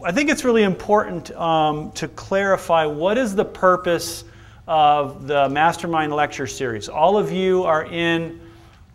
I think it's really important to clarify what is the purpose of the MasterMind Lecture Series. All of you are in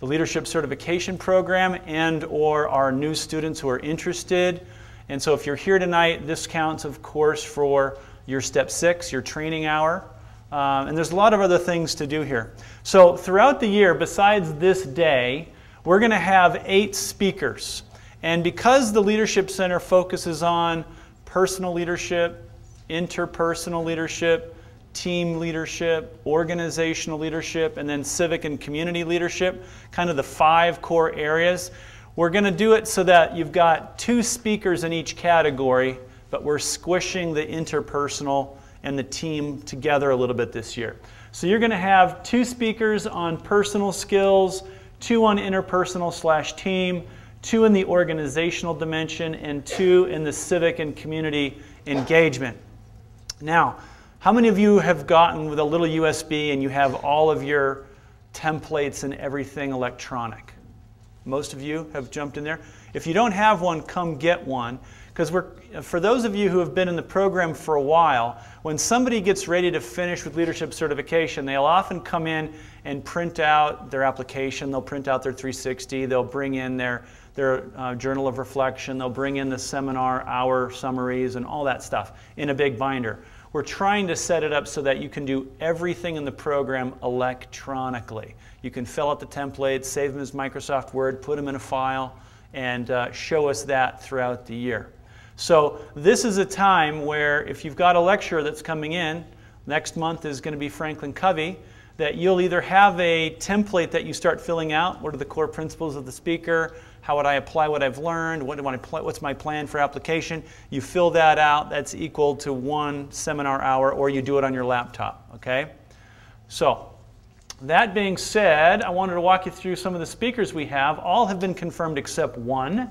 the Leadership Certification Program and or are new students who are interested. And so if you're here tonight, this counts, of course, for your Step 6, your training hour. And there's a lot of other things to do here. So throughout the year, besides this day, we're going to have 8 speakers. And because the Leadership Center focuses on personal leadership, interpersonal leadership, team leadership, organizational leadership, and then civic and community leadership, kind of the 5 core areas, we're going to do it so that you've got 2 speakers in each category, but we're squishing the interpersonal and the team together a little bit this year. So you're going to have 2 speakers on personal skills, 2 on interpersonal/team, 2 in the organizational dimension, and 2 in the civic and community engagement. Now, how many of you have gotten with a little USB and you have all of your templates and everything electronic? Most of you have jumped in there. If you don't have one, come get one. Because for those of you who have been in the program for a while, when somebody gets ready to finish with leadership certification, they'll often come in and print out their application. They'll print out their 360. They'll bring in their journal of reflection. They'll bring in the seminar hour summaries and all that stuff in a big binder. We're trying to set it up so that you can do everything in the program electronically. You can fill out the templates, save them as Microsoft Word, put them in a file, and show us that throughout the year. So this is a time where if you've got a lecturer that's coming in, next month is going to be Franklin Covey, that you'll either have a template that you start filling out, what are the core principles of the speaker, how would I apply what I've learned, what's my plan for application. You fill that out, that's equal to 1 seminar hour, or you do it on your laptop, okay? So that being said, I wanted to walk you through some of the speakers we have. All have been confirmed except one.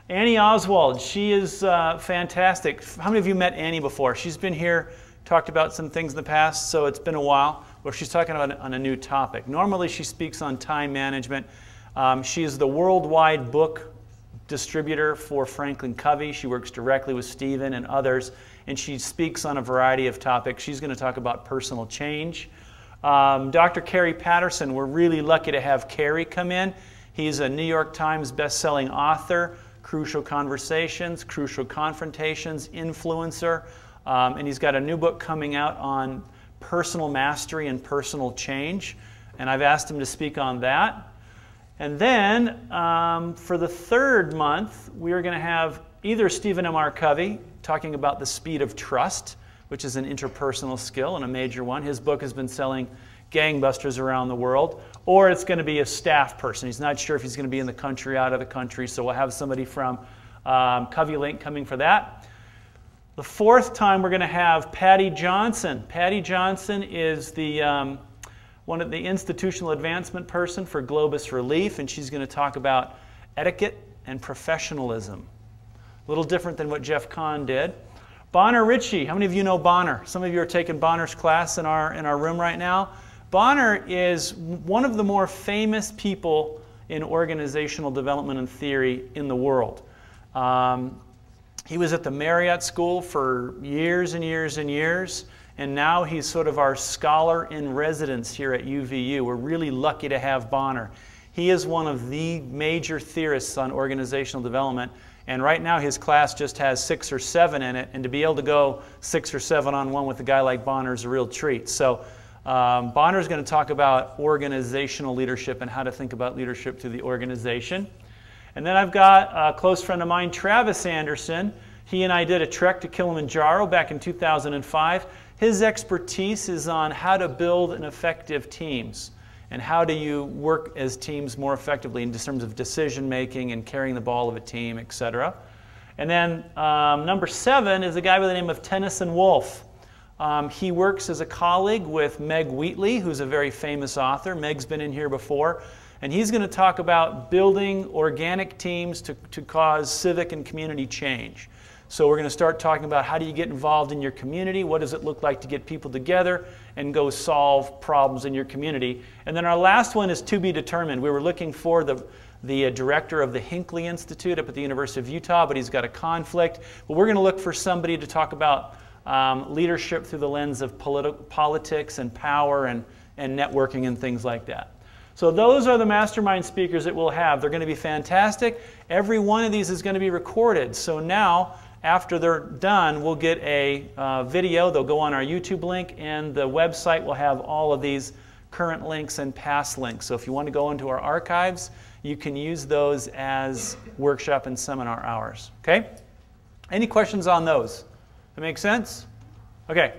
Annie Oswald, she is fantastic. How many of you met Annie before? She's been here, talked about some things in the past, so it's been a while. Well, she's talking about on a new topic. Normally she speaks on time management. She is the worldwide book distributor for Franklin Covey. She works directly with Stephen and others, and she speaks on a variety of topics. She's going to talk about personal change. Dr. Carey Patterson, we're really lucky to have Carey come in. He's a New York Times best-selling author, Crucial Conversations, Crucial Confrontations, influencer, and he's got a new book coming out on personal mastery and personal change, and I've asked him to speak on that. And then for the 3rd month, we are going to have either Stephen M.R. Covey talking about the speed of trust, which is an interpersonal skill and a major one. His book has been selling gangbusters around the world. Or it's going to be a staff person. He's not sure if he's going to be in the country, out of the country, so we'll have somebody from Covey Link coming for that. The 4th time we're going to have Patty Johnson. Patty Johnson is the one of the institutional advancement person for Globus Relief, and she's going to talk about etiquette and professionalism. A little different than what Jeff Kahn did. Bonner Ritchie, how many of you know Bonner? Some of you are taking Bonner's class in our room right now. Bonner is one of the more famous people in organizational development and theory in the world. He was at the Marriott School for years and years and years, and now he's sort of our scholar in residence here at UVU. We're really lucky to have Bonner. He is one of the major theorists on organizational development, and right now his class just has 6 or 7 in it, and to be able to go 6 or 7 on one with a guy like Bonner is a real treat. So Bonner is going to talk about organizational leadership and how to think about leadership through the organization. And then I've got a close friend of mine, Travis Anderson. He and I did a trek to Kilimanjaro back in 2005. His expertise is on how to build an effective teams and how do you work as teams more effectively in terms of decision making and carrying the ball of a team, etc. And then number 7 is a guy by the name of Tennyson Wolfe. He works as a colleague with Meg Wheatley, who's a very famous author. Meg's been in here before. And he's going to talk about building organic teams to cause civic and community change. So we're going to start talking about how do you get involved in your community, what does it look like to get people together and go solve problems in your community. And then our last one is to be determined. We were looking for the director of the Hinckley Institute up at the University of Utah, but he's got a conflict. But we're going to look for somebody to talk about leadership through the lens of politics and power and networking and things like that. So those are the mastermind speakers that we'll have. They're going to be fantastic. Every one of these is going to be recorded. So now, after they're done, we'll get a video. They'll go on our YouTube link, and the website will have all of these current links and past links. So if you want to go into our archives, you can use those as workshop and seminar hours. Okay? Any questions on those? That make sense? Okay.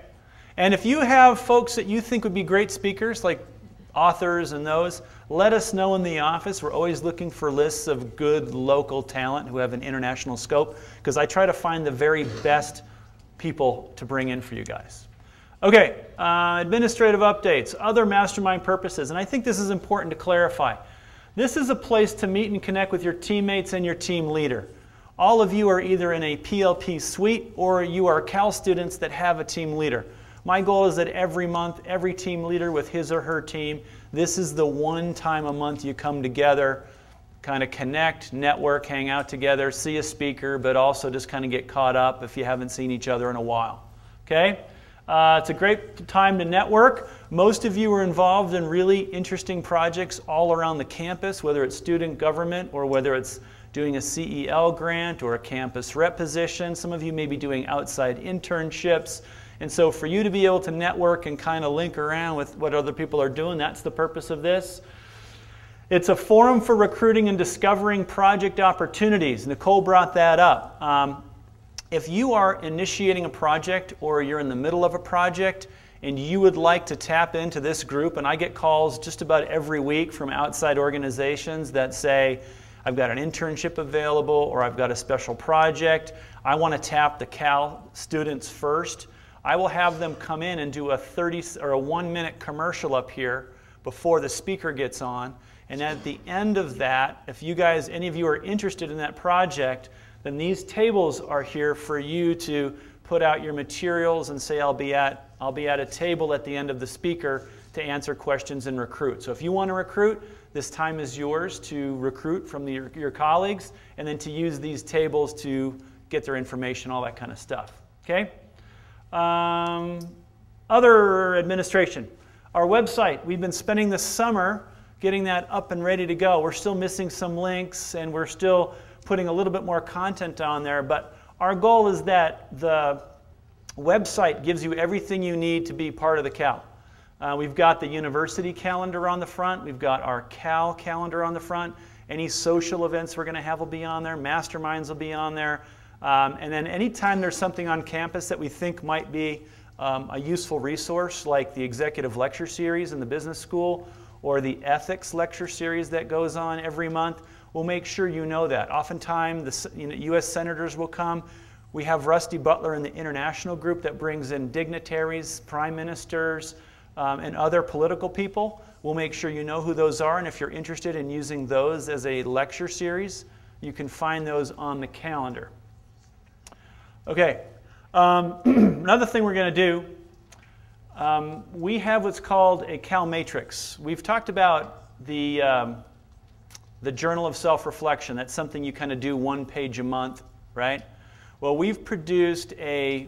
And if you have folks that you think would be great speakers, like authors and those, let us know in the office. We're always looking for lists of good local talent who have an international scope, because I try to find the very best people to bring in for you guys. Okay, administrative updates, other mastermind purposes, and I think this is important to clarify. This is a place to meet and connect with your teammates and your team leader. All of you are either in a PLP suite or you are Cal students that have a team leader. My goal is that every month, every team leader with his or her team, this is the one time a month you come together, kind of connect, network, hang out together, see a speaker, but also just kind of get caught up if you haven't seen each other in a while. Okay? It's a great time to network. Most of you are involved in really interesting projects all around the campus, whether it's student government or whether it's doing a CEL grant or a campus rep position. Some of you may be doing outside internships. And so for you to be able to network and kind of link around with what other people are doing, that's the purpose of this. It's a forum for recruiting and discovering project opportunities. Nicole brought that up. If you are initiating a project or you're in the middle of a project and you would like to tap into this group, and I get calls just about every week from outside organizations that say, I've got an internship available or I've got a special project, I want to tap the Cal students first. I will have them come in and do a 30 or a 1-minute commercial up here before the speaker gets on. And at the end of that, if you guys, any of you are interested in that project, then these tables are here for you to put out your materials and say, I'll be at a table at the end of the speaker to answer questions and recruit. So if you want to recruit, this time is yours to recruit from your colleagues and then to use these tables to get their information, all that kind of stuff. Okay? Other administration. Our website, we've been spending the summer getting that up and ready to go. We're still missing some links and we're still putting a little bit more content on there, but our goal is that the website gives you everything you need to be part of the Cal. We've got the university calendar on the front. We've got our Cal calendar on the front. Any social events we're going to have will be on there. Masterminds will be on there. And then anytime there's something on campus that we think might be a useful resource, like the executive lecture series in the business school or the ethics lecture series that goes on every month, we'll make sure you know that. Oftentimes, the U.S. senators will come. We have Rusty Butler in the international group that brings in dignitaries, prime ministers, and other political people. We'll make sure you know who those are, and if you're interested in using those as a lecture series, you can find those on the calendar. Okay, another thing we're going to do, we have what's called a Cal Matrix. We've talked about the Journal of Self-Reflection. That's something you kind of do 1 page a month, right? Well, we've produced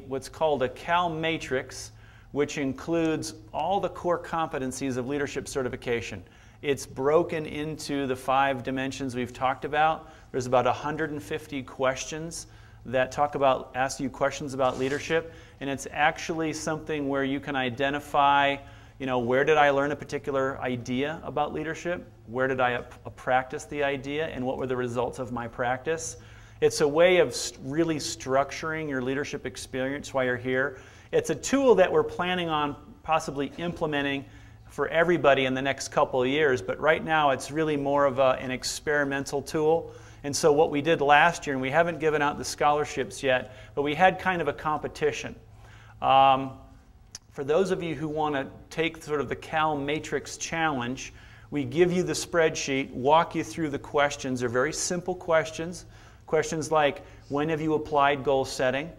what's called a Cal Matrix, which includes all the core competencies of leadership certification. It's broken into the 5 dimensions we've talked about. There's about 150 questions that ask you questions about leadership, and it's actually something where you can identify, where did I learn a particular idea about leadership? Where did I practice the idea, and what were the results of my practice? It's a way of really structuring your leadership experience while you're here. It's a tool that we're planning on possibly implementing for everybody in the next couple of years, but right now it's really more of an experimental tool. And so what we did last year, and we haven't given out the scholarships yet, but we had kind of a competition. For those of you who want to take sort of the Cal Matrix challenge, we give you the spreadsheet, walk you through the questions. They're very simple questions, Questions like, when have you applied goal setting?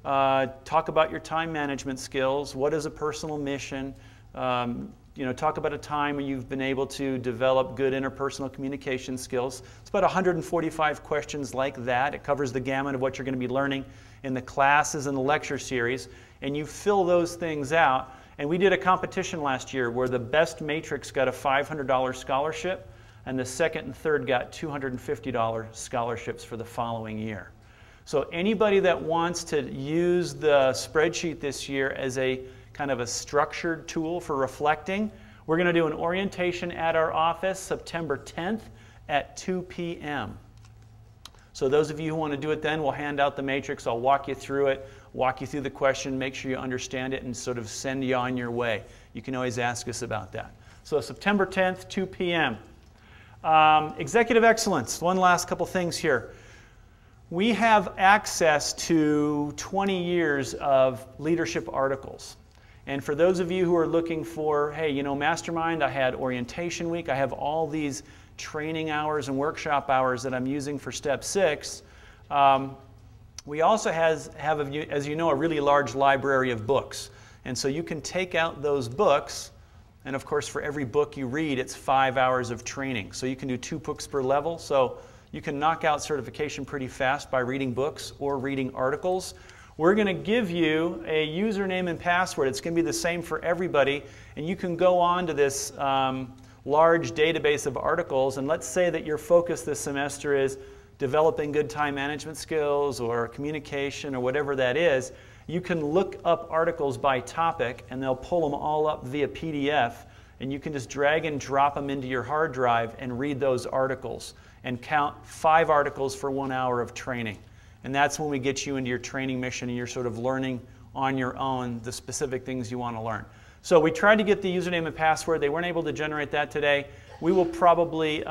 Talk about your time management skills. What is a personal mission? Talk about a time when you've been able to develop good interpersonal communication skills. It's about 145 questions like that. It covers the gamut of what you're going to be learning in the classes and the lecture series. And you fill those things out. And we did a competition last year where the best matrix got a $500 scholarship, and the second and third got $250 scholarships for the following year. So anybody that wants to use the spreadsheet this year as a kind of a structured tool for reflecting, we're going to do an orientation at our office September 10th at 2 p.m. So those of you who want to do it then, we'll hand out the matrix. I'll walk you through it, walk you through the question, make sure you understand it, and sort of send you on your way. You can always ask us about that. So September 10th, 2 p.m. Executive excellence. One last couple things here. We have access to 20 years of leadership articles. And for those of you who are looking for, hey, MasterMind, I had orientation week, I have all these training hours and workshop hours that I'm using for step 6. We also have, as you know, a really large library of books. And so you can take out those books, and of course for every book you read, it's 5 hours of training. So you can do 2 books per level. So you can knock out certification pretty fast by reading books or reading articles. We're going to give you a username and password. It's going to be the same for everybody, and you can go on to this large database of articles, and let's say that your focus this semester is developing good time management skills or communication or whatever that is. You can look up articles by topic, and they'll pull them all up via PDF, and you can just drag and drop them into your hard drive and read those articles and count 5 articles for 1 hour of training. And that's when we get you into your training mission and you're sort of learning on your own the specific things you want to learn. So we tried to get the username and password. They weren't able to generate that today. We will probably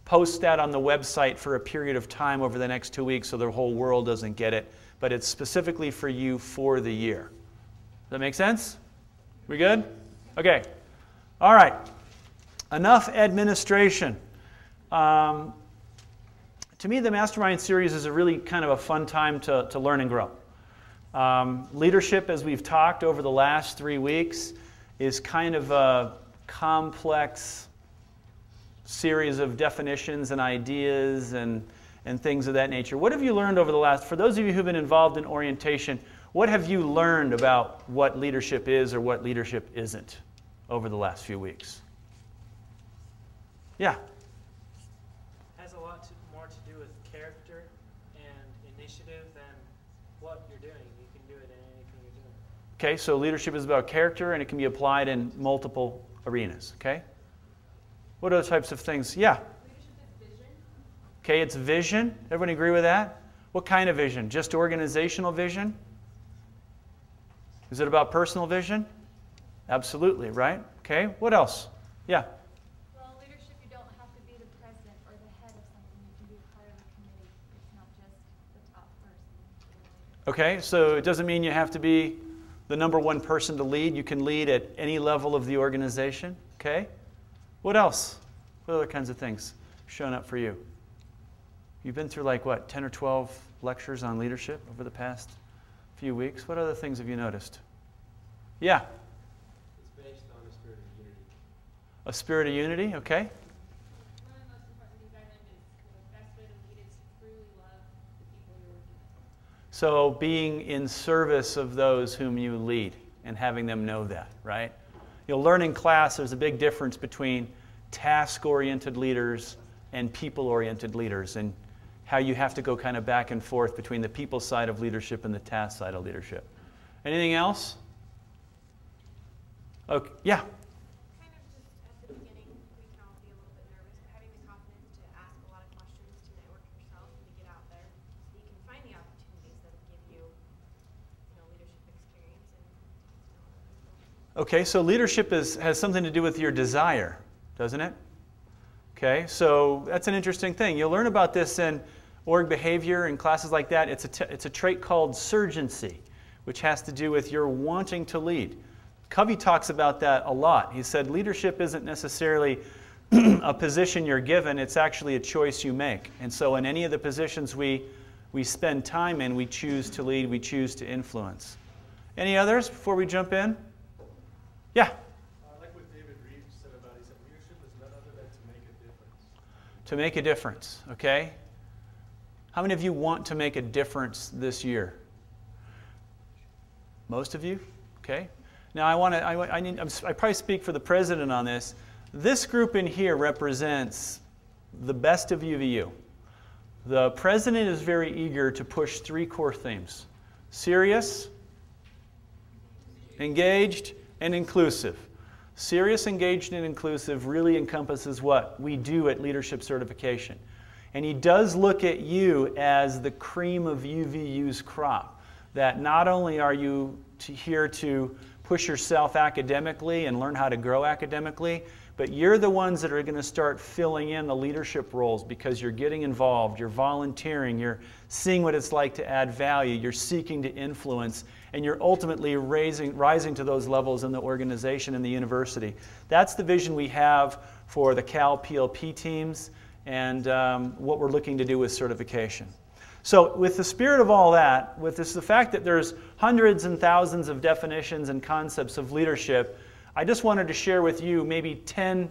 post that on the website for a period of time over the next 2 weeks so the whole world doesn't get it. But it's specifically for you for the year. Does that make sense? We good? Okay. All right. Enough administration. To me, the MasterMind series is a really kind of a fun time to learn and grow. Leadership, as we've talked over the last 3 weeks, is kind of a complex series of definitions and ideas and things of that nature. What have you learned over the last, for those of you who've been involved in orientation, what have you learned about what leadership is or what leadership isn't over the last few weeks? Yeah? Has a lot more to do with character and initiative than what you're doing. You can do it in anything you're doing. Okay, so leadership is about character and it can be applied in multiple arenas, okay? What other types of things? Yeah? Leadership is vision. Okay, it's vision. Everybody agree with that? What kind of vision? Just organizational vision? Is it about personal vision? Absolutely, right? Okay, what else? Yeah? Well, leadership, you don't have to be the president or the head of something. You can be part of a committee. It's not just the top person. Okay, so it doesn't mean you have to be the #1 person to lead. You can lead at any level of the organization. Okay? What else? What other kinds of things showing up for you? You've been through like what, 10 or 12 lectures on leadership over the past few weeks. What other things have you noticed? Yeah? It's based on a spirit of unity. A spirit of unity, okay. One of the most important things I learned is the best way to lead is to truly love the people you're working with. So being in service of those whom you lead and having them know that, right? You'll learn in class there's a big difference between task-oriented leaders and people-oriented leaders and how you have to go kind of back and forth between the people side of leadership and the task side of leadership. Anything else? Okay, yeah? Kind of just at the beginning, we can all be a little bit nervous, but having the confidence to ask a lot of questions, to network yourself, and to get out there, so you can find the opportunities that will give you, leadership experience. Okay, so leadership has something to do with your desire, doesn't it? Okay, so that's an interesting thing. You'll learn about this in org behavior and classes like that. It's a trait called surgency, which has to do with your wanting to lead. Covey talks about that a lot. He said leadership isn't necessarily a position you're given, it's actually a choice you make. And so in any of the positions we spend time in, we choose to lead, we choose to influence. Any others before we jump in? Yeah? I like what David Reed said about it. He said leadership is none other than to make a difference. To make a difference, okay? How many of you want to make a difference this year? Most of you? Okay. Now I probably speak for the president on this. This group in here represents the best of UVU. The president is very eager to push 3 core themes: serious, engaged, and inclusive. Serious, engaged, and inclusive really encompasses what we do at Leadership Certification. And he does look at you as the cream of UVU's crop. That not only are you here to push yourself academically and learn how to grow academically, but you're the ones that are going to start filling in the leadership roles because you're getting involved, you're volunteering, you're seeing what it's like to add value, you're seeking to influence, and you're ultimately rising to those levels in the organization and the university. That's the vision we have for the Cal PLP teams and what we're looking to do with certification. So with the spirit of all that, with the fact that there's hundreds and thousands of definitions and concepts of leadership, I just wanted to share with you maybe 10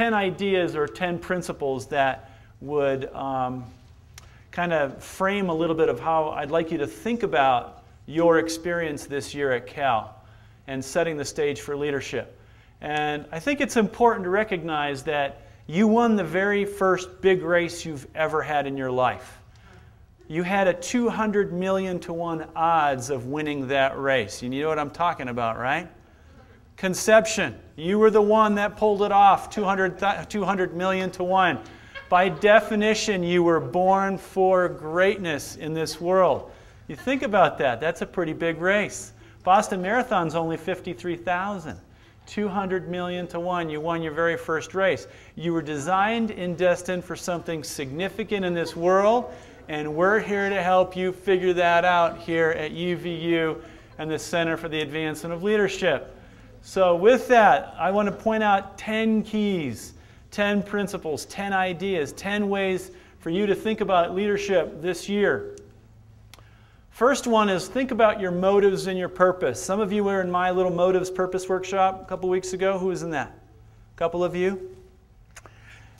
ideas or 10 principles that would kind of frame a little bit of how I'd like you to think about your experience this year at Cal and setting the stage for leadership. And I think it's important to recognize that you won the very first big race you've ever had in your life. You had a 200 million to 1 odds of winning that race. You know what I'm talking about, right? Conception. You were the one that pulled it off, 200 million to 1. By definition, you were born for greatness in this world. You think about that. That's a pretty big race. Boston Marathon's only 53,000. 200 million to 1. You won your very first race. You were designed and destined for something significant in this world, and we're here to help you figure that out here at UVU and the Center for the Advancement of Leadership. So with that, I want to point out 10 keys, 10 principles, 10 ideas, 10 ways for you to think about leadership this year. First one is think about your motives and your purpose. Some of you were in my little motives purpose workshop a couple weeks ago. Who was in that? A couple of you?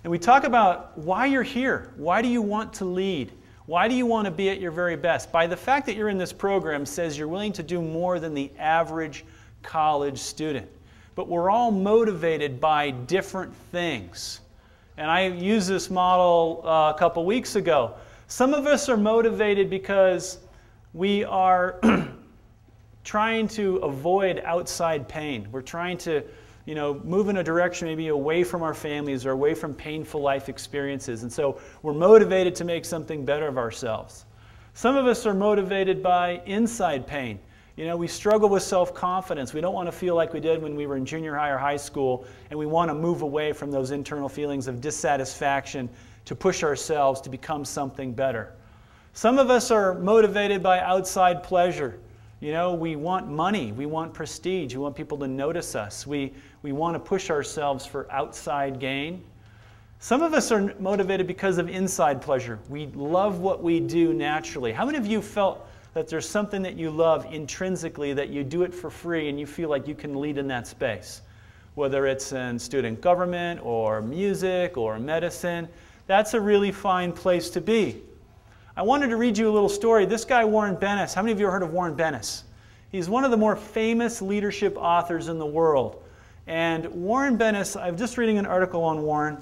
And we talk about why you're here. Why do you want to lead? Why do you want to be at your very best? By the fact that you're in this program says you're willing to do more than the average college student. But we're all motivated by different things. And I used this model a couple weeks ago. Some of us are motivated because we are trying to avoid outside pain. We're trying to, move in a direction maybe away from our families or away from painful life experiences. And so we're motivated to make something better of ourselves. Some of us are motivated by inside pain. We struggle with self-confidence. We don't want to feel like we did when we were in junior high or high school, and we want to move away from those internal feelings of dissatisfaction to push ourselves to become something better. Some of us are motivated by outside pleasure. We want money, we want prestige, we want people to notice us. We want to push ourselves for outside gain. Some of us are motivated because of inside pleasure. We love what we do naturally. How many of you felt that there's something that you love intrinsically, that you do it for free and you feel like you can lead in that space? Whether it's in student government or music or medicine, that's a really fine place to be. I wanted to read you a little story. This guy, Warren Bennis, how many of you have heard of Warren Bennis? He's one of the more famous leadership authors in the world. And Warren Bennis, I'm just reading an article on Warren.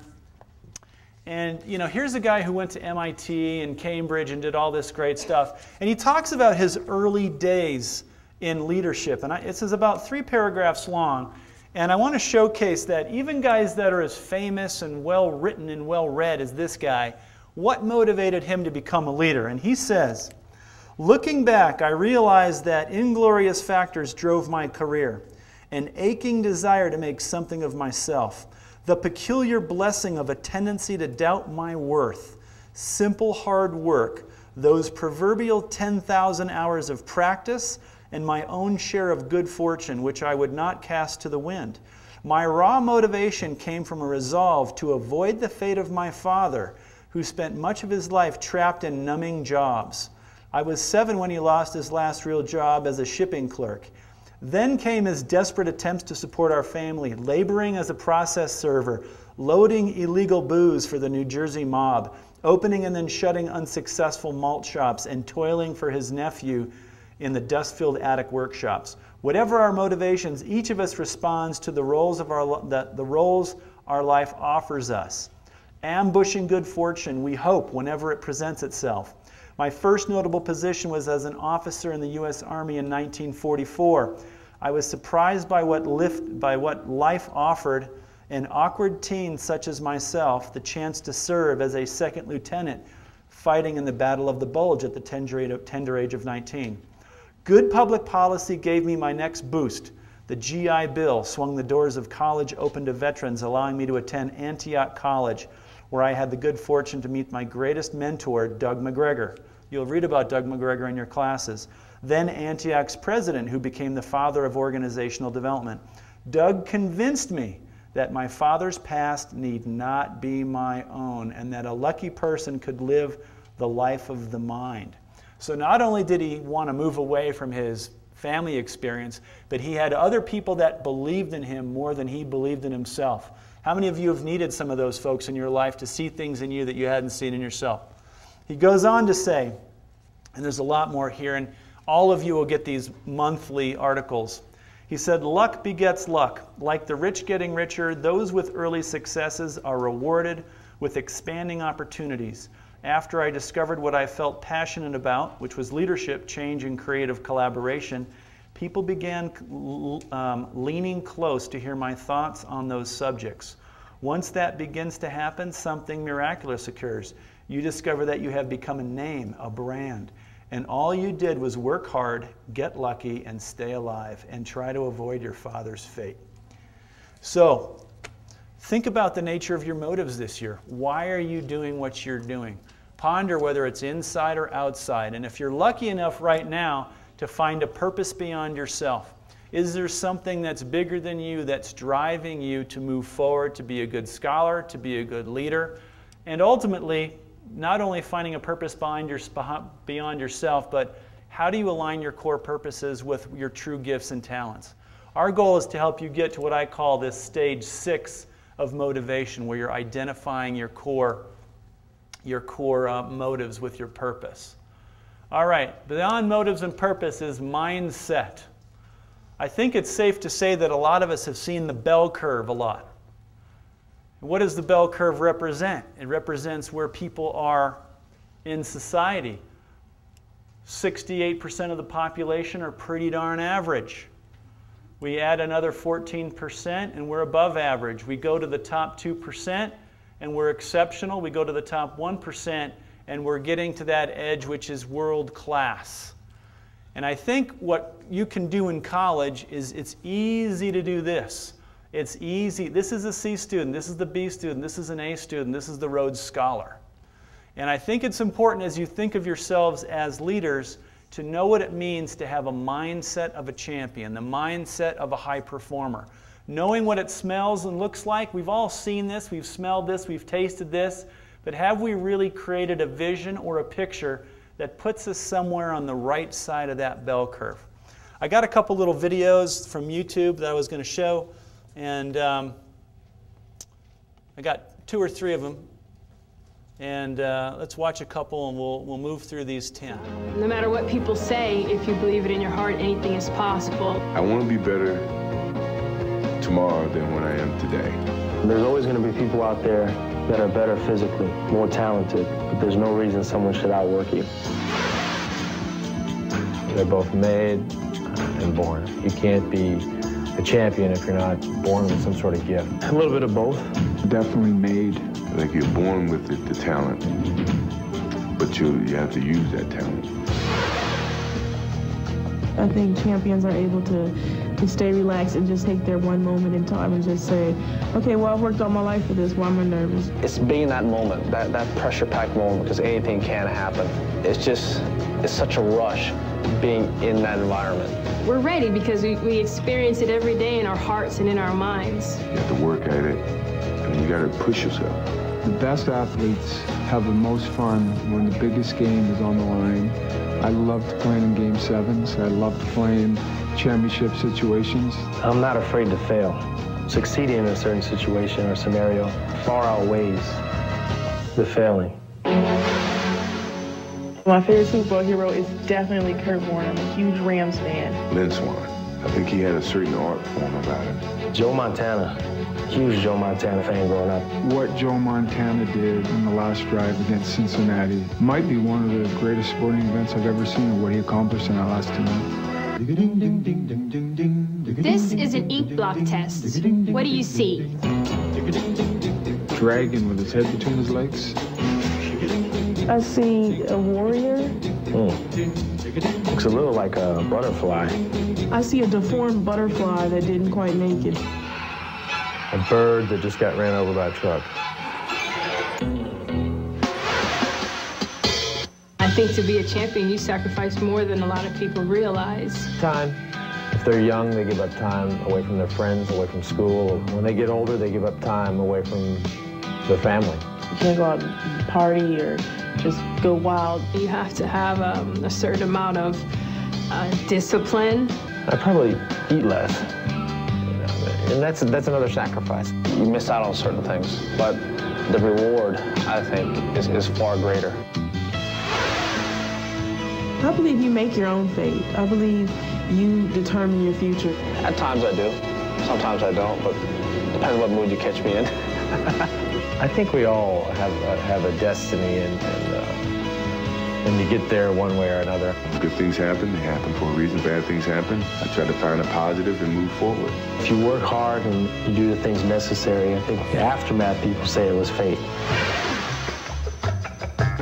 And here's a guy who went to MIT and Cambridge and did all this great stuff. And he talks about his early days in leadership. And this is about 3 paragraphs long. And I want to showcase that even guys that are as famous and well-written and well-read as this guy, what motivated him to become a leader? And he says, "Looking back, I realized that inglorious factors drove my career. An aching desire to make something of myself. The peculiar blessing of a tendency to doubt my worth. Simple hard work. Those proverbial 10,000 hours of practice and my own share of good fortune, which I would not cast to the wind. My raw motivation came from a resolve to avoid the fate of my father, who spent much of his life trapped in numbing jobs. I was 7 when he lost his last real job as a shipping clerk. Then came his desperate attempts to support our family, laboring as a process server, loading illegal booze for the New Jersey mob, opening and then shutting unsuccessful malt shops, and toiling for his nephew in the dust-filled attic workshops. Whatever our motivations, each of us responds to the roles our life offers us. Ambushing good fortune, we hope, whenever it presents itself. My first notable position was as an officer in the U.S. Army in 1944. I was surprised by what life offered an awkward teen such as myself the chance to serve as a second lieutenant fighting in the Battle of the Bulge at the tender age of 19. Good public policy gave me my next boost. The GI Bill swung the doors of college open to veterans, allowing me to attend Antioch College, where I had the good fortune to meet my greatest mentor, Doug McGregor. You'll read about Doug McGregor in your classes. Then Antioch's president, who became the father of organizational development. Doug convinced me that my father's past need not be my own, and that a lucky person could live the life of the mind. So not only did he want to move away from his family experience, but he had other people that believed in him more than he believed in himself. How many of you have needed some of those folks in your life to see things in you that you hadn't seen in yourself? He goes on to say, and there's a lot more here, and all of you will get these monthly articles. He said, luck begets luck. Like the rich getting richer, those with early successes are rewarded with expanding opportunities. After I discovered what I felt passionate about, which was leadership, change, and creative collaboration, people began leaning close to hear my thoughts on those subjects. Once that begins to happen, something miraculous occurs. You discover that you have become a name, a brand, and all you did was work hard, get lucky, and stay alive, and try to avoid your father's fate. So, think about the nature of your motives this year. Why are you doing what you're doing? Ponder whether it's inside or outside, and if you're lucky enough right now to find a purpose beyond yourself, is there something that's bigger than you that's driving you to move forward, to be a good scholar, to be a good leader, and ultimately, not only finding a purpose beyond yourself, but how do you align your core purposes with your true gifts and talents? Our goal is to help you get to what I call this stage 6 of motivation, where you're identifying your core motives with your purpose. All right, beyond motives and purpose is mindset. I think it's safe to say that a lot of us have seen the bell curve a lot. What does the bell curve represent? It represents where people are in society. 68% of the population are pretty darn average. We add another 14% and we're above average. We go to the top 2% and we're exceptional. We go to the top 1% and we're getting to that edge which is world class. And I think what you can do in college is it's easy to do this. It's easy. This is a C student, this is the B student, this is an A student, this is the Rhodes Scholar. And I think it's important as you think of yourselves as leaders to know what it means to have a mindset of a champion, the mindset of a high performer. Knowing what it smells and looks like, we've all seen this, we've smelled this, we've tasted this, but have we really created a vision or a picture that puts us somewhere on the right side of that bell curve? I got a couple little videos from YouTube that I was going to show. And I got 2 or 3 of them. And let's watch a couple and we'll move through these 10. No matter what people say, if you believe it in your heart, anything is possible. I want to be better tomorrow than when I am today. There's always going to be people out there that are better physically, more talented, but there's no reason someone should outwork you. They're both made and born. You can't be a champion if you're not born with some sort of gift. A little bit of both. Definitely made. Like you're born with the talent, but you have to use that talent. I think champions are able to stay relaxed and just take their one moment in time and just say, okay, well, I've worked all my life for this, why am I nervous? It's being that moment, that pressure-packed moment, because anything can happen. It's such a rush being in that environment. We're ready because we experience it every day in our hearts and in our minds. You have to work at it, and you got to push yourself. The best athletes have the most fun when the biggest game is on the line. I loved playing in Game 7s. I loved playing championship situations. I'm not afraid to fail. Succeeding in a certain situation or scenario far outweighs the failing. My favorite superhero is definitely Kurt Warner. I'm a huge Rams fan. Lynn Swan. I think he had a certain art form about him. Joe Montana. Huge Joe Montana fan growing up. What Joe Montana did in the last drive against Cincinnati might be one of the greatest sporting events I've ever seen, and what he accomplished in that last 2 months. This is an Inkblot Test. What do you see? Dragon with his head between his legs. I see a warrior. Looks a little like a butterfly. I see a deformed butterfly that didn't quite make it. A bird that just got ran over by a truck. I think to be a champion, you sacrifice more than a lot of people realize. Time. If they're young, they give up time away from their friends, away from school. When they get older, they give up time away from their family. You can't go out and party or just go wild. You have to have a certain amount of discipline. I probably eat less. And that's another sacrifice. You miss out on certain things, but the reward, I think, is far greater. I believe you make your own fate. I believe you determine your future. At times I do. Sometimes I don't, but it depends on what mood you catch me in. I think we all have a destiny, and you get there one way or another. Good things happen, they happen for a reason. Bad things happen. I try to find a positive and move forward. If you work hard and you do the things necessary, I think the aftermath, people say it was fate.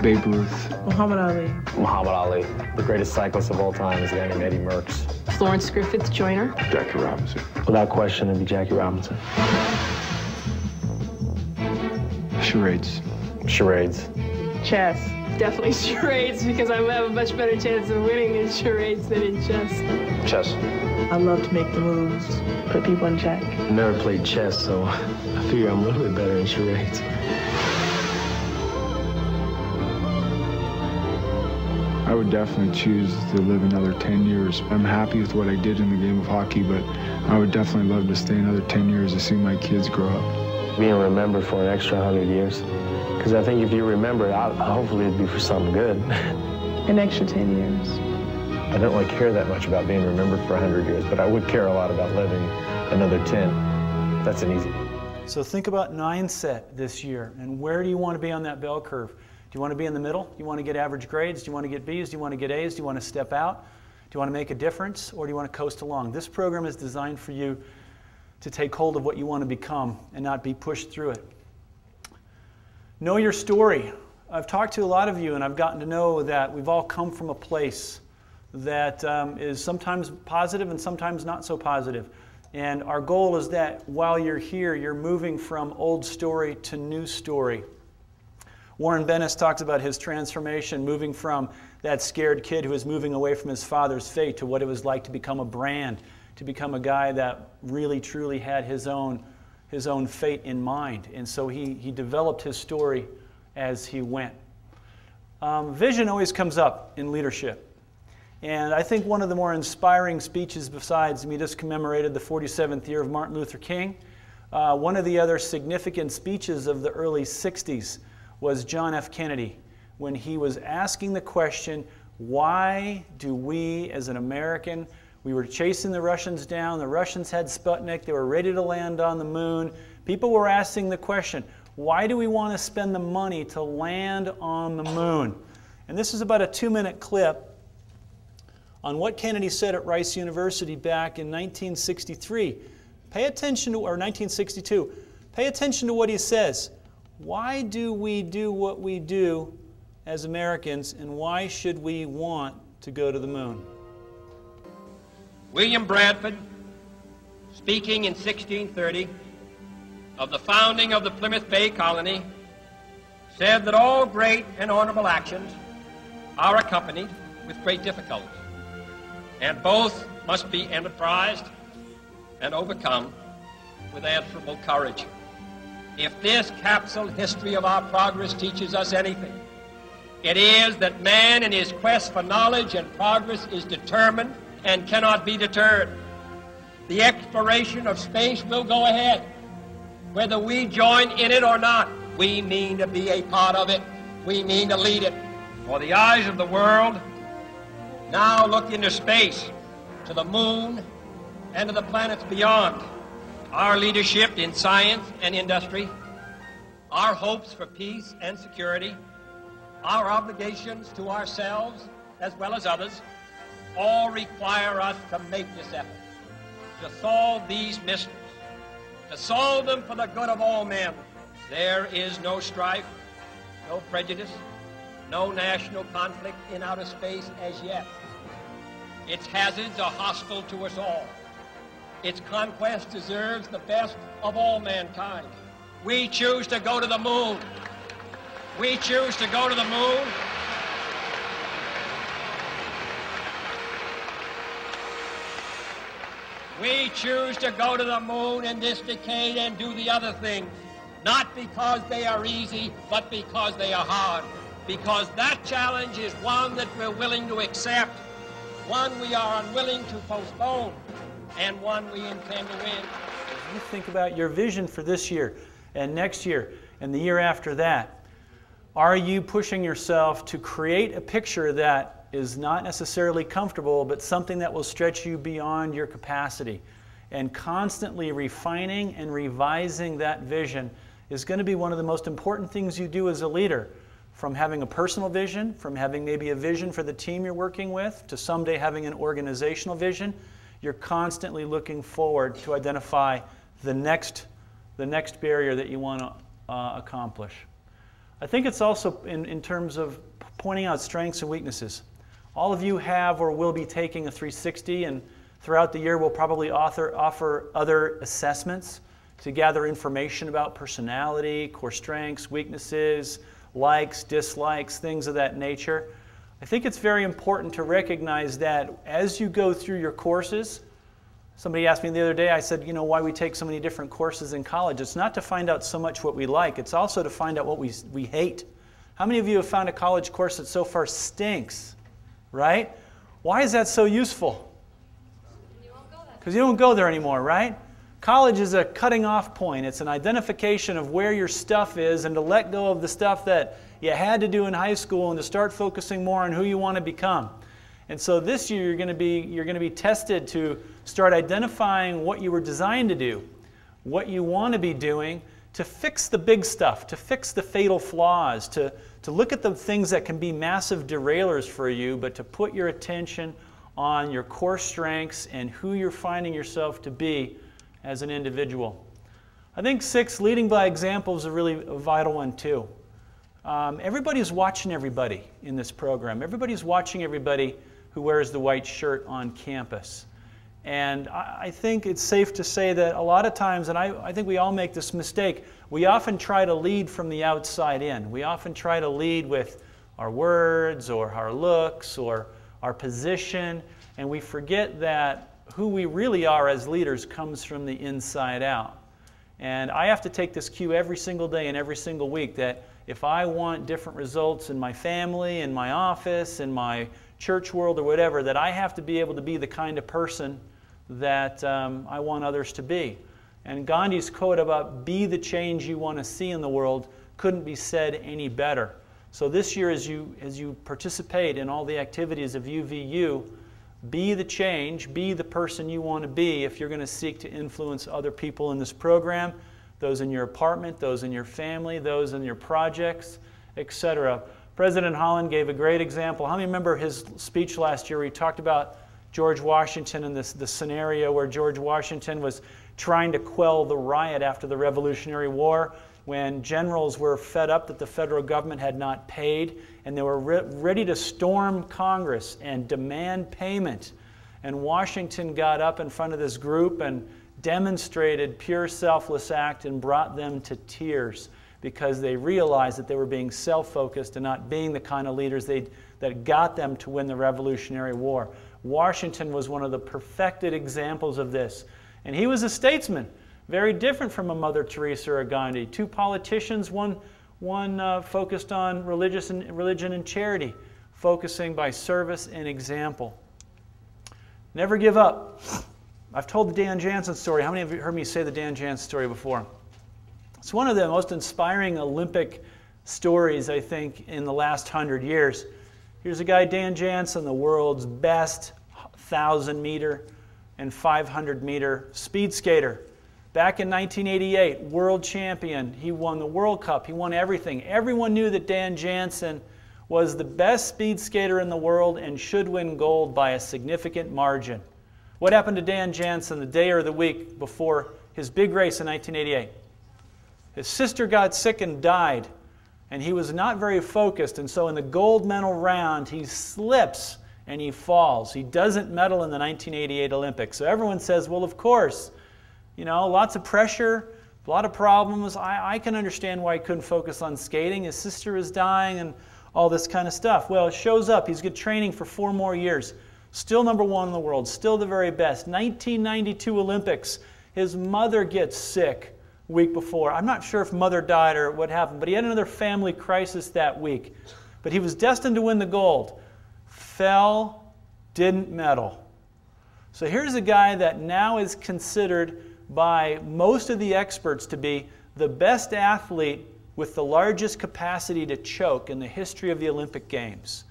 Babe Ruth. Muhammad Ali. Muhammad Ali. The greatest cyclist of all time is a guy named Eddie Merckx. Florence Griffith Joyner. Jackie Robinson. Without question, it'd be Jackie Robinson. Charades. Charades. Chess. Definitely charades, because I have a much better chance of winning in charades than in chess. Chess. I love to make the moves, put people in check. I never played chess, so I figure I'm a little bit better in charades. I would definitely choose to live another 10 years. I'm happy with what I did in the game of hockey, but I would definitely love to stay another 10 years to see my kids grow up. Being remembered for an extra 100 years. Because I think if you remember it, hopefully it'd be for something good. An extra 10 years. I don't really care that much about being remembered for 100 years, but I would care a lot about living another 10. That's an easy one. So think about mindset this year, and where do you want to be on that bell curve? Do you want to be in the middle? Do you want to get average grades? Do you want to get B's? Do you want to get A's? Do you want to step out? Do you want to make a difference? Or do you want to coast along? This program is designed for you to take hold of what you want to become and not be pushed through it. Know your story. I've talked to a lot of you, and I've gotten to know that we've all come from a place that is sometimes positive and sometimes not so positive. And our goal is that while you're here, you're moving from old story to new story. Warren Bennis talks about his transformation, moving from that scared kid who was moving away from his father's fate to what it was like to become a brand, to become a guy that really truly had his own fate in mind. And so he developed his story as he went. Vision always comes up in leadership. And I think one of the more inspiring speeches, besides we just commemorated the 47th year of Martin Luther King, one of the other significant speeches of the early 60s was John F. Kennedy, when he was asking the question, why do we as an American, we were chasing the Russians down, the Russians had Sputnik, they were ready to land on the moon. People were asking the question, why do we want to spend the money to land on the moon? And this is about a 2-minute clip on what Kennedy said at Rice University back in 1963. Pay attention to, or 1962, pay attention to what he says. Why do we do what we do as Americans, and why should we want to go to the moon? William Bradford, speaking in 1630 of the founding of the Plymouth Bay Colony, said that all great and honorable actions are accompanied with great difficulties. and both must be enterprised and overcome with answerable courage. If this capsule history of our progress teaches us anything, it is that man in his quest for knowledge and progress is determined and cannot be deterred. The exploration of space will go ahead. Whether we join in it or not, we mean to be a part of it. We mean to lead it. For the eyes of the world now look into space, to the moon, and to the planets beyond. Our leadership in science and industry, our hopes for peace and security, our obligations to ourselves as well as others, all require us to make this effort, to solve these mysteries, to solve them for the good of all men. There is no strife, no prejudice, no national conflict in outer space as yet. Its hazards are hostile to us all. Its conquest deserves the best of all mankind. We choose to go to the moon. We choose to go to the moon. We choose to go to the moon in this decade and do the other things, not because they are easy, but because they are hard. Because that challenge is one that we're willing to accept, one we are unwilling to postpone, and one we intend to win. As you think about your vision for this year and next year and the year after that, are you pushing yourself to create a picture that is not necessarily comfortable, but something that will stretch you beyond your capacity? And constantly refining and revising that vision is going to be one of the most important things you do as a leader. From having a personal vision, from having maybe a vision for the team you're working with, to someday having an organizational vision, you're constantly looking forward to identify the next barrier that you want to accomplish. I think it's also in terms of pointing out strengths and weaknesses. All of you have or will be taking a 360, and throughout the year we'll probably offer other assessments to gather information about personality, core strengths, weaknesses, likes, dislikes, things of that nature. I think it's very important to recognize that as you go through your courses. Somebody asked me the other day, I said, you know, why we take so many different courses in college. It's not to find out so much what we like, it's also to find out what we hate. How many of you have found a college course that so far stinks, right? Why is that so useful? Because you don't go there anymore, right? College is a cutting off point. It's an identification of where your stuff is and to let go of the stuff that you had to do in high school and to start focusing more on who you want to become. And so this year you're going to be tested to start identifying what you were designed to do, what you want to be doing, to fix the big stuff, to fix the fatal flaws, to look at the things that can be massive derailers for you, but to put your attention on your core strengths and who you're finding yourself to be as an individual. I think 6, leading by example is a really vital one too. Everybody's watching everybody in this program. Everybody's watching everybody who wears the white shirt on campus. And I think it's safe to say that a lot of times, and I think we all make this mistake, we often try to lead from the outside in. We often try to lead with our words or our looks or our position, and we forget that who we really are as leaders comes from the inside out. And I have to take this cue every single day and every single week that if I want different results in my family, in my office, in my church world or whatever, that I have to be able to be the kind of person that I want others to be. And Gandhi's quote about be the change you want to see in the world couldn't be said any better. So this year as you participate in all the activities of UVU, be the change, be the person you want to be if you're going to seek to influence other people in this program, those in your apartment, those in your family, those in your projects, etc. President Holland gave a great example. How many remember his speech last year where he talked about George Washington and the scenario where George Washington was trying to quell the riot after the Revolutionary War when generals were fed up that the federal government had not paid and they were ready to storm Congress and demand payment. And Washington got up in front of this group and demonstrated pure selfless act and brought them to tears because they realized that they were being self-focused and not being the kind of leaders that got them to win the Revolutionary War. Washington was one of the perfected examples of this. And he was a statesman, very different from a Mother Teresa or a Gandhi. Two politicians, one focused on religion and charity, focusing by service and example. Never give up. I've told the Dan Jansen story. How many of you heard me say the Dan Jansen story before? It's one of the most inspiring Olympic stories, I think, in the last 100 years. Here's a guy, Dan Jansen, the world's best 1,000-meter and 500-meter speed skater. Back in 1988, world champion. He won the World Cup. He won everything. Everyone knew that Dan Jansen was the best speed skater in the world and should win gold by a significant margin. What happened to Dan Jansen the day or the week before his big race in 1988? His sister got sick and died, and he was not very focused, and so in the gold medal round, he slips and he falls. He doesn't medal in the 1988 Olympics. So everyone says, well, of course, you know, lots of pressure, a lot of problems. I can understand why he couldn't focus on skating. His sister is dying and all this kind of stuff. Well, it shows up. He's got training for 4 more years. Still #1 in the world. Still the very best. 1992 Olympics. His mother gets sick a week before. I'm not sure if mother died or what happened, but he had another family crisis that week. But he was destined to win the gold. Fell, didn't medal. So here's a guy that now is considered by most of the experts to be the best athlete with the largest capacity to choke in the history of the Olympic Games.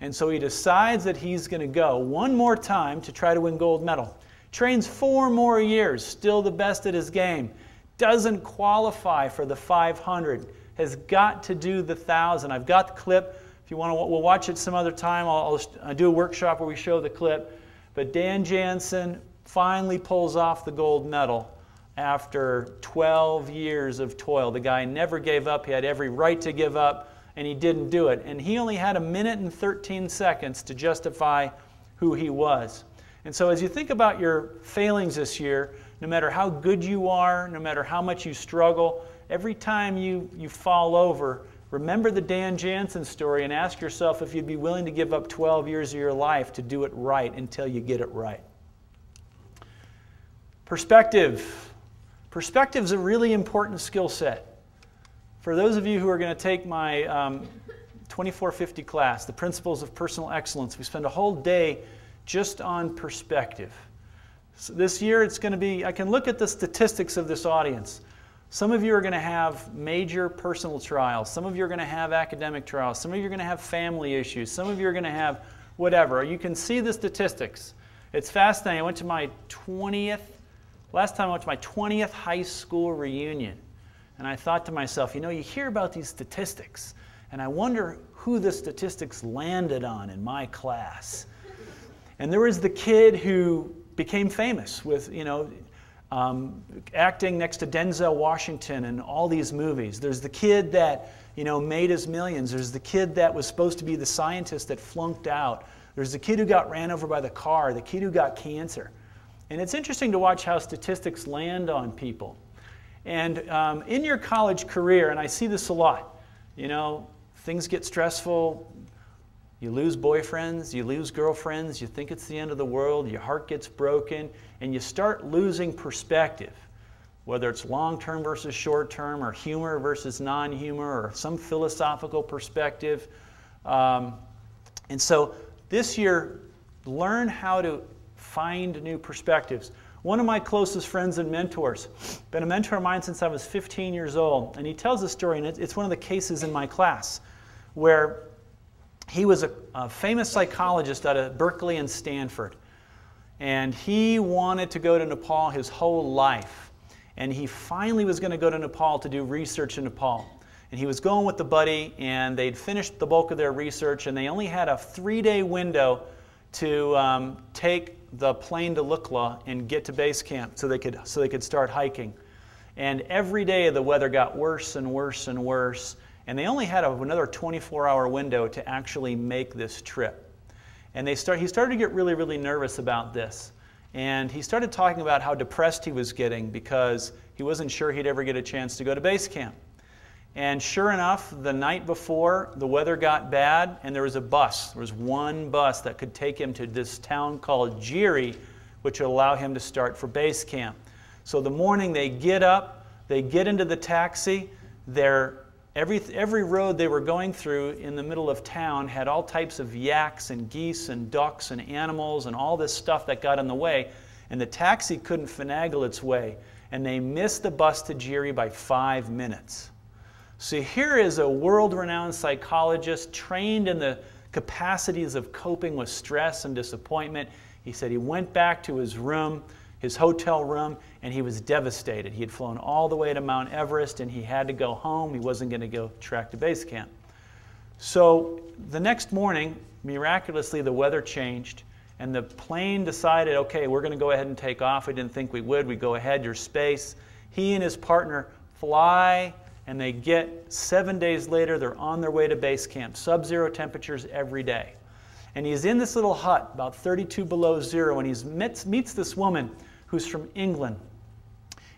And so he decides that he's going to go one more time to try to win gold medal. Trains 4 more years, still the best at his game. Doesn't qualify for the 500. Has got to do the 1,000. I've got the clip. If you want to, we'll watch it some other time. I'll do a workshop where we show the clip. But Dan Jansen finally pulls off the gold medal after 12 years of toil. The guy never gave up. He had every right to give up, and he didn't do it. And he only had 1 minute and 13 seconds to justify who he was. And so as you think about your failings this year, no matter how good you are, no matter how much you struggle, every time you fall over, remember the Dan Jansen story and ask yourself if you'd be willing to give up 12 years of your life to do it right until you get it right. Perspective. Perspective is a really important skill set. For those of you who are going to take my 2450 class, the Principles of Personal Excellence, we spend a whole day just on perspective. So this year it's going to be, I can look at the statistics of this audience. Some of you are going to have major personal trials. Some of you are going to have academic trials. Some of you are going to have family issues. Some of you are going to have whatever. You can see the statistics. It's fascinating. I went to my 20th, last time I went to my 20th high school reunion. And I thought to myself, you know, you hear about these statistics, and I wonder who the statistics landed on in my class. And there was the kid who became famous with, you know, acting next to Denzel Washington in all these movies. There's the kid that, you know, made his millions. There's the kid that was supposed to be the scientist that flunked out. There's the kid who got ran over by the car, the kid who got cancer. And it's interesting to watch how statistics land on people. And in your college career, and I see this a lot, you know, things get stressful. You lose boyfriends, you lose girlfriends, you think it's the end of the world, your heart gets broken, and you start losing perspective, whether it's long-term versus short-term, or humor versus non-humor, or some philosophical perspective. And so this year, learn how to find new perspectives. One of my closest friends and mentors, been a mentor of mine since I was 15 years old, and he tells a story, and it's one of the cases in my class, where he was a famous psychologist out of Berkeley and Stanford. And he wanted to go to Nepal his whole life. And he finally was going to go to Nepal to do research in Nepal. And he was going with the buddy, and they'd finished the bulk of their research, and they only had a 3-day window to take the plane to Lukla and get to base camp so they could start hiking. And every day the weather got worse and worse and worse. And they only had another 24-hour window to actually make this trip. And he started to get really, really nervous about this. And he started talking about how depressed he was getting because he wasn't sure he'd ever get a chance to go to base camp. And sure enough, the night before, the weather got bad, and there was a bus. There was one bus that could take him to this town called Geary, which would allow him to start for base camp. So the morning they get up, they get into the taxi. Every road they were going through in the middle of town had all types of yaks and geese and ducks and animals and all this stuff that got in the way. And the taxi couldn't finagle its way. And they missed the bus to Geary by 5 minutes. So here is a world-renowned psychologist trained in the capacities of coping with stress and disappointment. He said he went back to his room, his hotel room, and he was devastated. He had flown all the way to Mount Everest and he had to go home. He wasn't going to go track to base camp. So the next morning, miraculously, the weather changed and the plane decided, okay, we're going to go ahead and take off. We didn't think we would. We go ahead, your space. He and his partner fly, and they get 7 days later, they're on their way to base camp. Sub-zero temperatures every day. And he's in this little hut, about 32 below zero, and he meets this woman who's from England.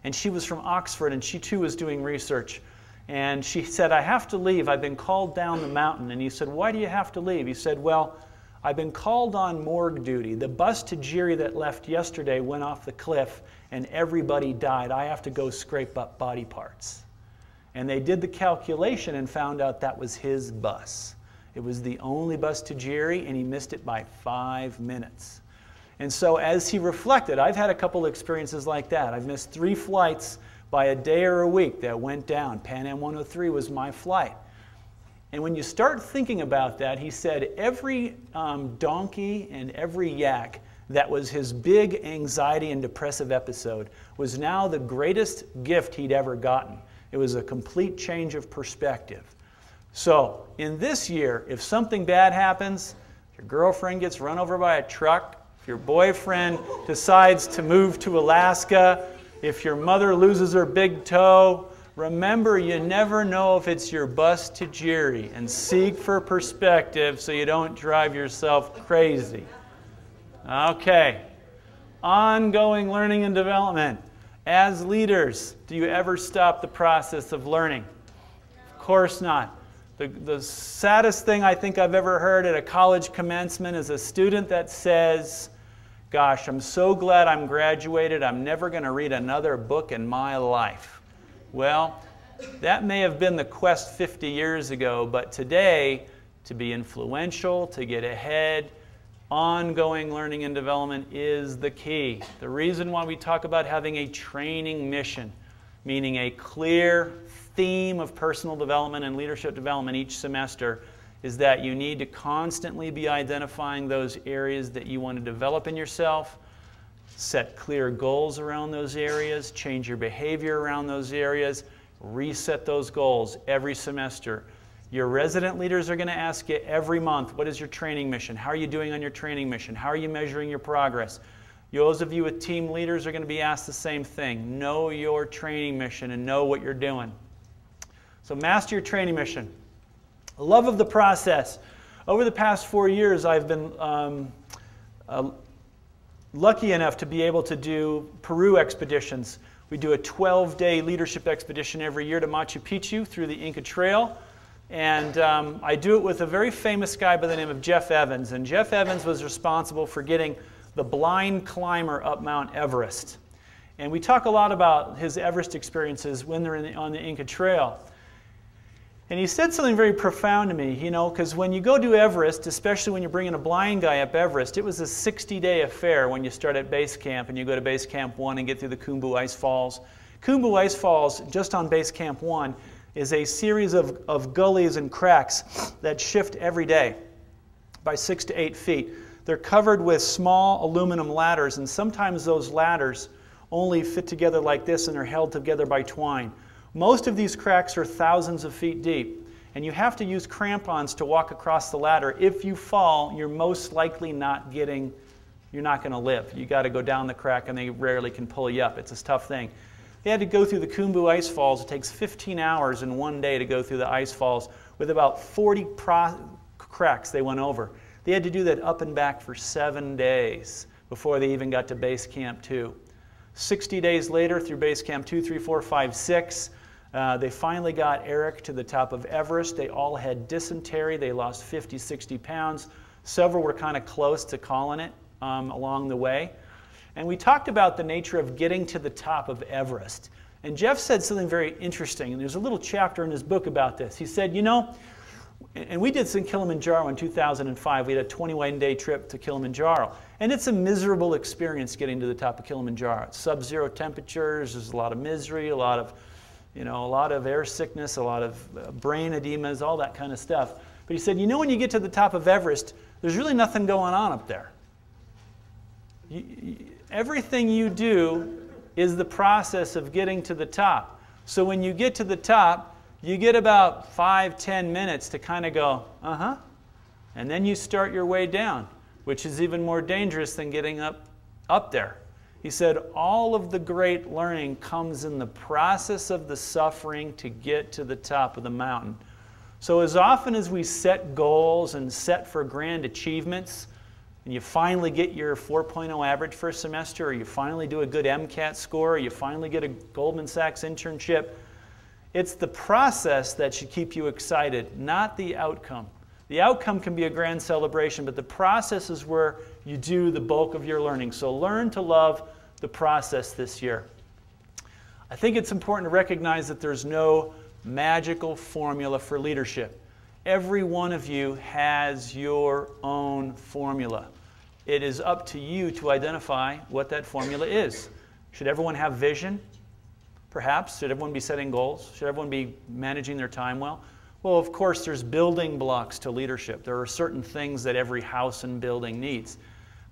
And she was from Oxford, and she too was doing research. And she said, I have to leave. I've been called down the mountain. And he said, why do you have to leave? He said, well, I've been called on morgue duty. The bus to Geary that left yesterday went off the cliff, and everybody died. I have to go scrape up body parts. And they did the calculation and found out that was his bus. It was the only bus to Geary, and he missed it by 5 minutes. And so as he reflected, I've had a couple experiences like that. I've missed 3 flights by a day or a week that went down. Pan Am 103 was my flight. And when you start thinking about that, he said every donkey and every yak that was his big anxiety and depressive episode was now the greatest gift he'd ever gotten. It was a complete change of perspective. So in this year, if something bad happens, if your girlfriend gets run over by a truck, if your boyfriend decides to move to Alaska, if your mother loses her big toe, remember you never know if it's your bus to Geary, and seek for perspective so you don't drive yourself crazy. Okay, ongoing learning and development. As leaders, do you ever stop the process of learning? Of course not. The saddest thing I think I've ever heard at a college commencement is a student that says, gosh, I'm so glad I'm graduated, I'm never going to read another book in my life. Well, that may have been the quest 50 years ago, but today, to be influential, to get ahead, ongoing learning and development is the key. The reason why we talk about having a training mission, meaning a clear theme of personal development and leadership development each semester, is that you need to constantly be identifying those areas that you want to develop in yourself, set clear goals around those areas, change your behavior around those areas, reset those goals every semester. Your resident leaders are going to ask you every month, what is your training mission? How are you doing on your training mission? How are you measuring your progress? Those of you with team leaders are going to be asked the same thing. Know your training mission and know what you're doing. So master your training mission. Love of the process. Over the past 4 years, I've been lucky enough to be able to do Peru expeditions. We do a 12-day leadership expedition every year to Machu Picchu through the Inca Trail. And I do it with a very famous guy by the name of Jeff Evans. And Jeff Evans was responsible for getting the blind climber up Mount Everest. And we talk a lot about his Everest experiences when they're on the Inca Trail. And he said something very profound to me, you know, because when you go do Everest, especially when you're bringing a blind guy up Everest, it was a 60-day affair when you start at base camp and you go to base camp 1 and get through the Khumbu Ice Falls. Khumbu Ice Falls, just on base camp 1, is a series of gullies and cracks that shift every day by 6 to 8 feet. They're covered with small aluminum ladders, and sometimes those ladders only fit together like this and are held together by twine. Most of these cracks are thousands of feet deep, and you have to use crampons to walk across the ladder. If you fall, you're most likely not going to live. You got to go down the crack, and they rarely can pull you up. It's a tough thing. They had to go through the Khumbu Ice Falls. It takes 15 hours in 1 day to go through the ice falls with about 40 cracks they went over. They had to do that up and back for 7 days before they even got to base camp 2. 60 days later, through base camp 2, 3, 4, 5, 6, They finally got Eric to the top of Everest. They all had dysentery. They lost 50, 60 pounds. Several were kind of close to calling it along the way. And we talked about the nature of getting to the top of Everest. And Jeff said something very interesting, and there's a little chapter in his book about this. He said, you know, and we did some Kilimanjaro in 2005. We had a 21-day trip to Kilimanjaro. And it's a miserable experience getting to the top of Kilimanjaro. It's sub-zero temperatures, there's a lot of misery, a lot of air sickness, a lot of brain edemas, all that kind of stuff. But he said, you know, when you get to the top of Everest, there's really nothing going on up there. Everything you do is the process of getting to the top. So when you get to the top, you get about 5-10 minutes to kind of go, uh-huh, and then you start your way down, which is even more dangerous than getting up there. He said all of the great learning comes in the process of the suffering to get to the top of the mountain. So as often as we set goals and set for grand achievements, and you finally get your 4.0 average for a semester, or you finally do a good MCAT score, or you finally get a Goldman Sachs internship, it's the process that should keep you excited, not the outcome. The outcome can be a grand celebration, but the process is where you do the bulk of your learning. So learn to love the process this year. I think it's important to recognize that there's no magical formula for leadership. Every one of you has your own formula. It is up to you to identify what that formula is. Should everyone have vision? Perhaps. Should everyone be setting goals? Should everyone be managing their time well? Well, of course, there's building blocks to leadership. There are certain things that every house and building needs.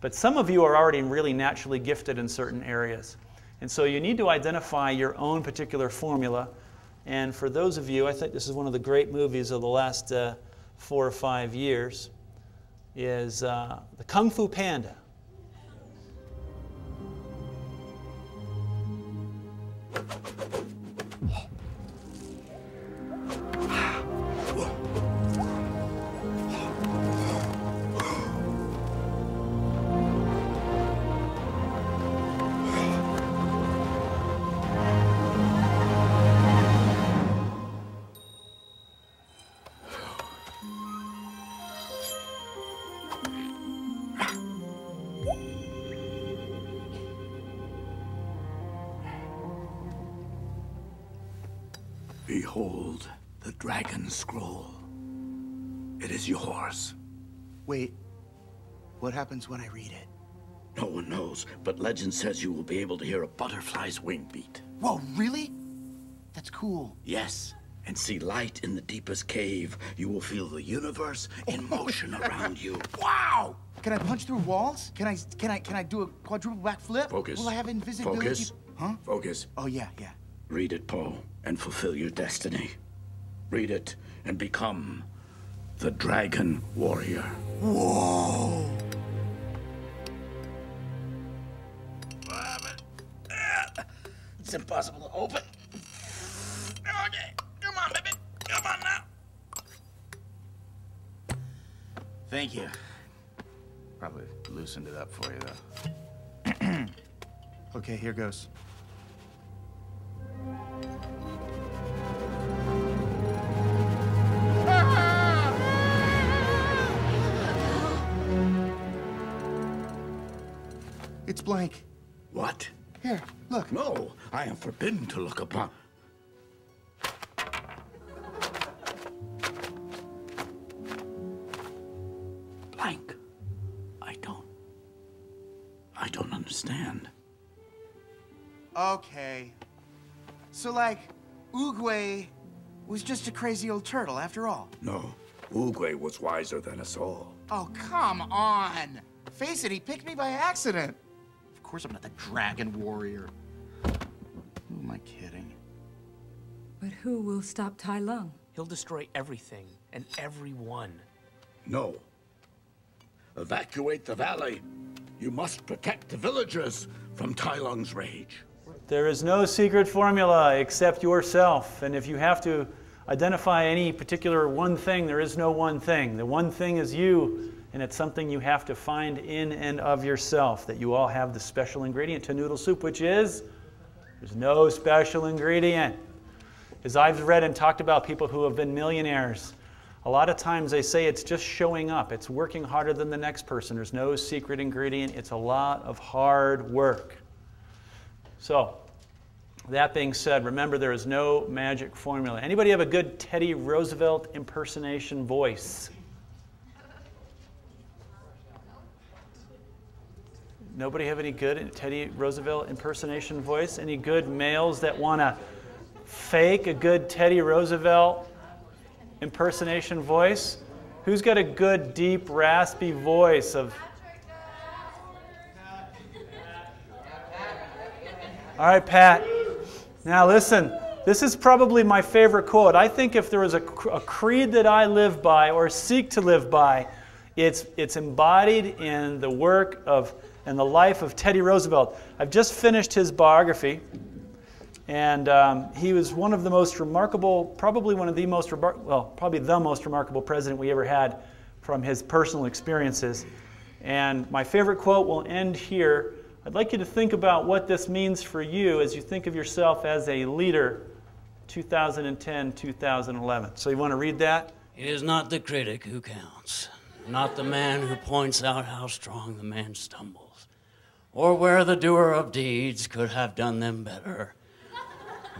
But some of you are already really naturally gifted in certain areas. And so you need to identify your own particular formula. And for those of you, I think this is one of the great movies of the last 4 or 5 years, is the Kung Fu Panda. Behold the dragon scroll. It is yours. Wait, what happens when I read it? No one knows, but legend says you will be able to hear a butterfly's wing beat. Whoa, really? That's cool. Yes, and see light in the deepest cave. You will feel the universe in motion around you. Wow! Can I punch through walls? Can I do a quadruple backflip? Focus. Will I have invisibility? Focus. Huh? Focus. Oh, yeah. Read it, Poe, and fulfill your destiny. Read it and become the Dragon Warrior. Whoa! It's impossible to open. Okay, come on, baby. Come on now. Thank you. Probably loosened it up for you, though. Okay, here goes. It's blank. What? Here, look. No, I am forbidden to look upon. Blank. I don't understand. Okay. So, like, Oogway was just a crazy old turtle after all. No, Oogway was wiser than us all. Oh, come on. Face it, he picked me by accident. Of course I'm not the Dragon Warrior. Who am I kidding? But who will stop Tai Lung? He'll destroy everything and everyone. No. Evacuate the valley. You must protect the villagers from Tai Lung's rage. There is no secret formula except yourself. And if you have to identify any particular one thing, there is no one thing. The one thing is you, and it's something you have to find in and of yourself, that you all have the special ingredient to noodle soup, which is there's no special ingredient. As I've read and talked about people who have been millionaires, a lot of times they say it's just showing up. It's working harder than the next person. There's no secret ingredient. It's a lot of hard work. So, that being said, remember there is no magic formula. Anybody have a good Teddy Roosevelt impersonation voice? Nobody have any good Teddy Roosevelt impersonation voice? Any good males that want to fake a good Teddy Roosevelt impersonation voice? Who's got a good, deep, raspy voice of... All right, Pat. Now listen, this is probably my favorite quote. I think if there was a creed that I live by or seek to live by, it's embodied in the work of and the life of Teddy Roosevelt. I've just finished his biography, and he was one of the most remarkable, probably the most remarkable president we ever had from his personal experiences. And my favorite quote will end here. I'd like you to think about what this means for you as you think of yourself as a leader 2010-2011. So you want to read that? It is not the critic who counts, not the man who points out how strong the man stumbles, or where the doer of deeds could have done them better.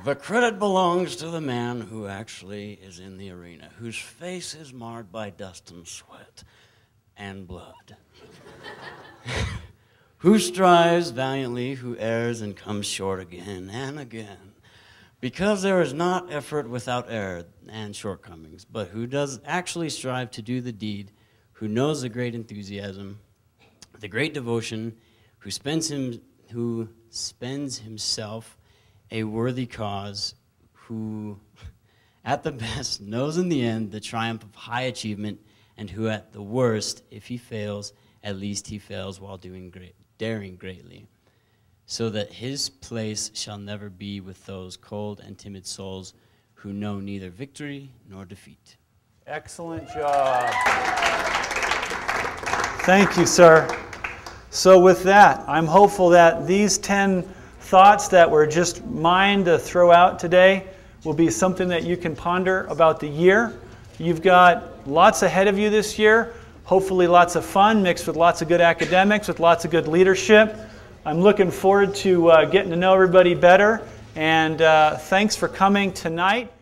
The credit belongs to the man who actually is in the arena, whose face is marred by dust and sweat and blood. Who strives valiantly, who errs and comes short again and again. Because there is not effort without error and shortcomings, but who does actually strive to do the deed, who knows the great enthusiasm, the great devotion, who spends himself a worthy cause, who at the best knows in the end the triumph of high achievement, and who at the worst, if he fails, at least he fails while daring greatly, so that his place shall never be with those cold and timid souls who know neither victory nor defeat. Excellent job. Thank you, sir. So with that, I'm hopeful that these 10 thoughts that were just mine to throw out today will be something that you can ponder about the year. You've got lots ahead of you this year. Hopefully lots of fun mixed with lots of good academics, with lots of good leadership. I'm looking forward to getting to know everybody better. And thanks for coming tonight.